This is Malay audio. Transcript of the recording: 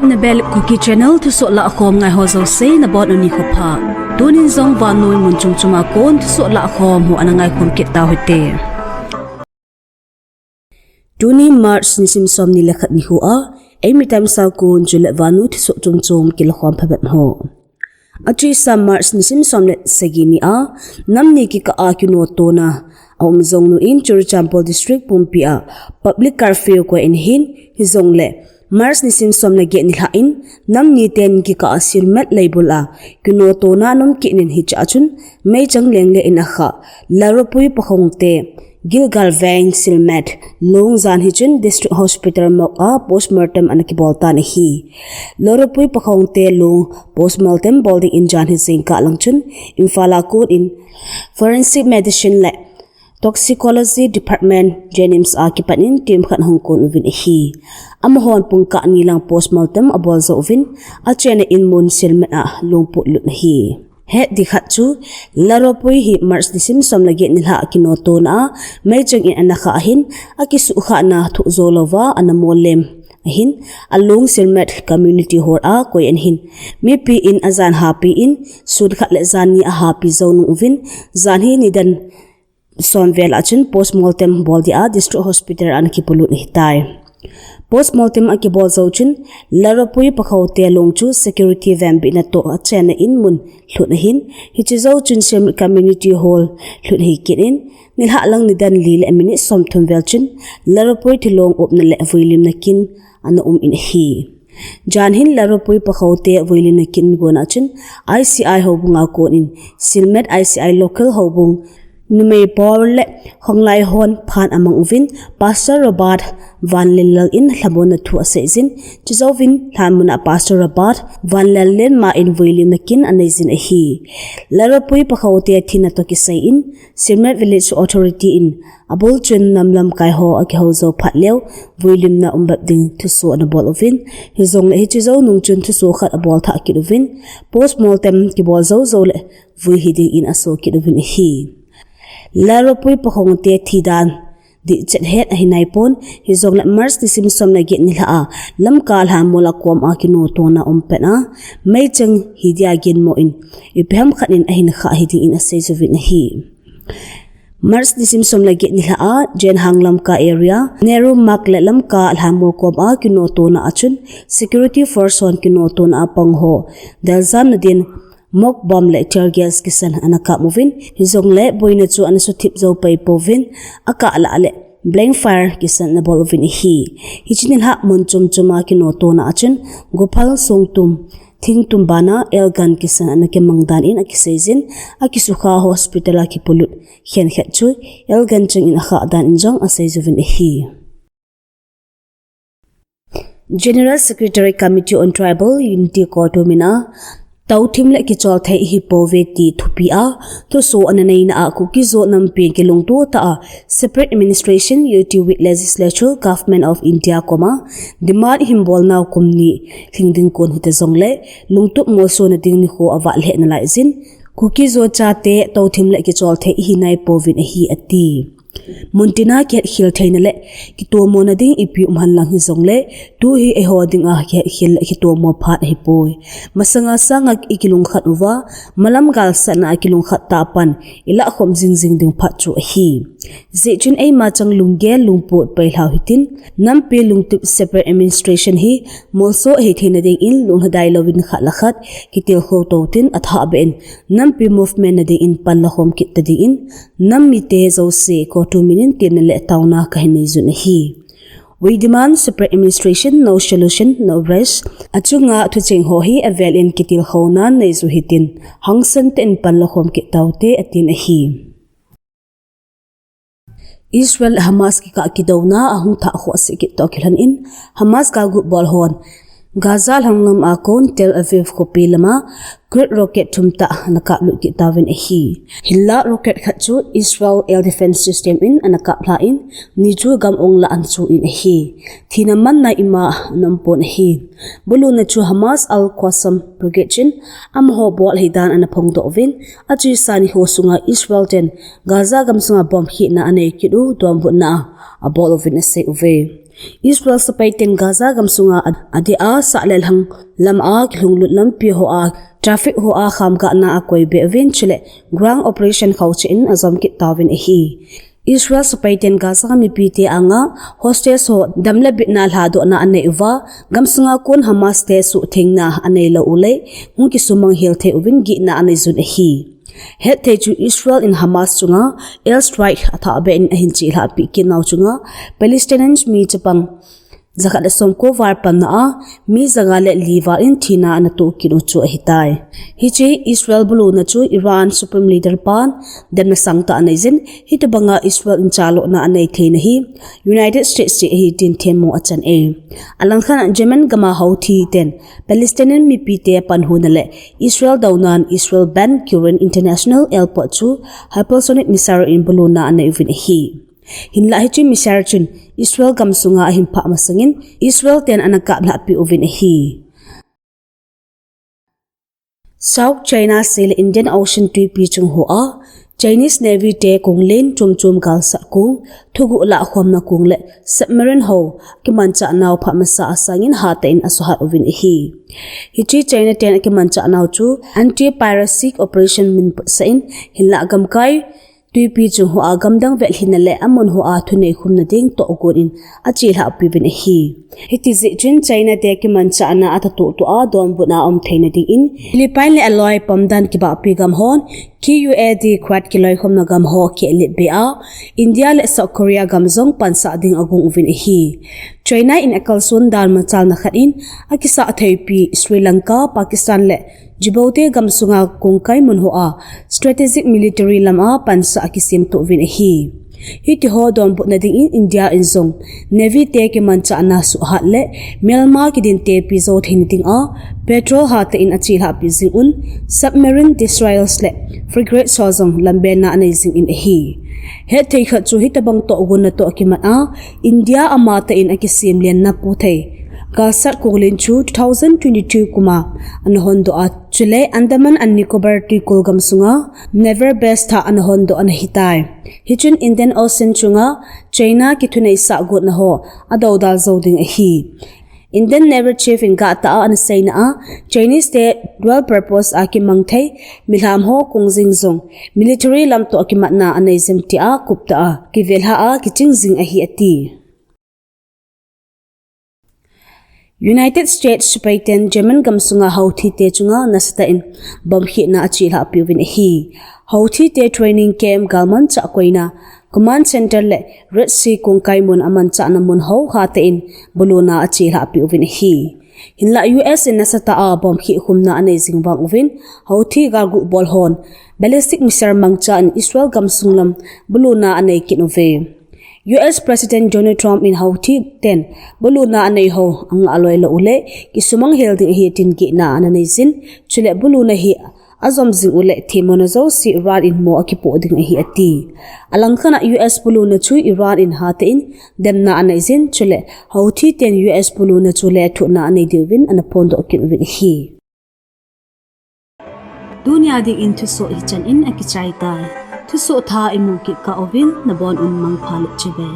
HB Kuki Channel Thusoh Lakhom ngai ho zo se na bon uni khopha tunin zong van noi mun chung chuma kon Thusoh Lakhom hu anangai khom ke ta hote tuni March ni sim som ni lekhat ni hu a Eimi Times sa kun jule vanu Thusoh chum chum kilah phabat ho achi sa March ni sim som le segini a namni ki ka a kino to na om zong nu in Churchampol district pumpia public curfew ko in hin hi zong le Mars ni sim som na ge ni hain nam ni ten ki ka asir met label a kino to na nom ki nin hi cha chun mei chang leng le in a kha laropui pakhong te Gilgal Vang Silmet Long Zan Hijun District Hospital Mok a postmortem anaki bolta na hi laropui pakhong te long postmortem bolding in Jan Hising ka langchun in Phalna in forensic medicine le Toxicology Department Jenims akipanin team khan hongkon uvin hi amhon pungka nilang postmortem abol zo uvin achene in mun silmet a lungpu lut hi he dikhat chu laropui hi Mars disim som lagi nilha kinoto na mejeng in anakha ahin akisu kha na thuzo lova anamolem ahin alung silmet community hor a koi en hin mi pi in azan happy in sud khat le zani a happy zone uvin zani nidan Sonvel achun postmortem boldia district hospital anki pulut hitai postmortem akibol zauchun laropui pakhaute longchu security van bi na to achena in mun hlut hin hichizau chun sem community hall hlut hi kinin nilha lang nidan lil emini somthum velchun laropui thilong opna le voilim nakin ana in hi janhin laropui pakhaute voilim nakin gona chun ICI hobunga ko in silmet ICI local hobung numei porle honglai hon phan amang uvin Pastor Robert Van Lillal in Labona thu asezin chizovin thamuna Pastor Robert Van Lillen ma in voilim nakin anezin a hi laropui pakhaute thina to ki sai in Silmet Village Authority in abul chun namlam kai ho aki ho zo phatleu voilim na umbat ding Thusoh na bol uvin hizong le hichizo nung chun Thusoh khat abol tha ki uvin postmortem ki bol zo le vui hiding in aso ki uvin hi laropui pakhong te thidan di chen het a hinai pon hi zong la Mars ti sim som na ge ni la a lam kal ha mola kom a kino to na ompena mei chang hi dia gen mo in iphem khanin a hin kha hi ding in a sei zu vin hi Mars ti sim som la ge ni la a jen hanglam ka area neru mak le lam ka ha mo kom a kino to na achun security force on kino to na pang ho dalzam na din mok bom le tear gas kisan anaka movin hizong le boina chu anasu thip zo pai povin aka ala ale blank fire kisan na bolvin hi hichinil ha monchum chuma kino to na achun gophal songtum thingtum bana elgan kisan anake mangdan in akisezin akisukha hospital ki pulut khen khat chu elgan chung in kha dan injong asezuvin hi General Secretary Committee on Tribal Unity CoTU tau thim le ki chol thai hi pove ti thupi a to so ananei na a ku ki zo nam pe ke long to ta separate administration UT with legislature government of India koma demand himbol naw kumni thingding kon hute zong le lungtup mo so na ding ni ko awa le na lai zin ku ki zo cha te tau thim le ki chol thai hi nai povin hi ati muntina ke khil thaina le ki to mo na ding ipi umhan lang hi zong le tu hi e ho ding a ke khil ki to mo phat hi poi masanga sanga ikilung khat uwa malam gal sana ikilung khat ta pan ila khom jing jing ding phat chu hi je chun ei ma chang lungge lungpo pai hlau hitin nam pe lungtup separate administration hi molso hi thina ding in lung hadai lovin khat la khat ki tel kho to tin atha ben nam pe movement na ding in pan la khom kit ta ding in nam mi te zo se CoTU minin tin le tauna ka hinai zun hi we demand separate administration no solution no rest achunga thucheng ho hi avel in kitil khona nei zu hitin hangsan ten pan la khom ki taute atin hi Israel Hamas ki ka kidawna ahung tha kho sikit to khilan in Hamas ka gu bol hon Gaza hanglam akon Tel Aviv ko pilama great rocket thumta naka lu ki tawin hi hilla rocket khachu Israel air defense system in anaka phla in ni chu gam ong la an chu in hi thina man na ima nampon hi bulu na chu Hamas al Qassam brigade am ho bol hidan an phong do vin achi sani ho sunga Israel ten Gaza gam sunga bomb hi na anei ki du dom bu na a bol of in a say uve Israel sapaiten Gaza gamsunga adi a sa'lel hang lam a klunglut lam pi ho a traffic ho a kham ga na akoi be eventually ground operation khauchin azam kit tawin hi Israel sapaiten Gaza mi pite anga hostes ho damla bitna lhado na ane uwa gamsunga kon Hamas te su thengna ane lo ule ngki sumang helte ubin gi na ane zun hi hetpeh chu Israel in Hamas chunga airstrike atha be in hinchi la pi kinau chunga Palestinians mi chapang zakat somko war panna a mi zagale liwa in thina na to kinu chu hitai hichi Israel bulu na chu Iran supreme leader pan den na sangta anaizen hitbanga Israel in chalo na anai theina hi United States chi hi tin themo achan e alangkhan German gama houthi ten Palestinian mi pite pan hunale Israel daunan Israel ban current international airport chu hypersonic missile in bulu na anai vin hi hinla hichi missile chun Israel gamsunga himpa masangin Israel ten anaka pi ovin hi South China Sea Indian Ocean tui pi chung ho a Chinese Navy te kong len chum gal sa kung thugu la khom na kung le submarine ho kimancha naw pha masa asangin ha ta in asuha ovin hi hichi China ten kimancha naw chu anti piracy operation min sa in hinla gam kai tui pi chung ho agam dang vel hinale amon ho a thune khumna ding to ogorin achi la pi bin hi hiti zi chin China te ki mancha ana ata to a don buna om theina ding in Philippine le alloy pamdan ki ba pi gam hon QUAD kwat kiloi khomna gam ho ke le be a India le South Korea gam zong pansa ding agung uvin hi China in akal sun dal machal na khatin akisa theipi Sri Lanka Pakistan le Djibouti gamsunga kongkai munho a strategic military lama pansa akisim to vin hi hiti ho don bu na ding in India in zong navy te ke mancha na su hat le Myanmar ki din te pi zo thin ting a petrol ha te in achi ha pi zing un submarine destroyers le frigate sozong lambe na anai zing in hi he thei kha chu hitabang to gun na to ki ma a India ama ta in akisim len na pu thei Gasat Koglin chu 2022 kuma anhondo a Chile Andaman and Nicobar Tricol gamsunga never best ha anhondo an hitai hichun Indian Ocean chunga China kithunei sa got na ho adawdal zoding a hi Indian Naval Chief in Gata an sayna a Chinese te dual purpose a kimang thei milham ho kongjing zong military lam to akimat na anai zemti a kupta a kivelha a kiching zing a hi ati United States Paiten German gamsunga houthi te chunga nasata in bomhi na achi la piwin hi houthi te training camp galman cha koina command center le Red Sea kongkai mun aman cha na mun ho ha te in buluna achi la piwin hi hinla US in nasata a bomhi humna ane jingwang uvin houthi gargu bolhon ballistic missile mangcha in Israel gamsunglam buluna ane kinove US President Donald Trump in Houthi 10 buluna anei ho ang aloi lo ule kisumang helding hi tin ki na ananei zin chule buluna hi azom zing ule thimonazo si Iran in mo akipo ding hi ati alangkhana US buluna chu Iran in hatin demna anei zin chule Houthi 10 US buluna chule thuna anei divin anapondo kin win hi dunya ding in Thusoh HB in akichai tai Thusoh tha imu ki ka ovin na bon un mang phalit chebe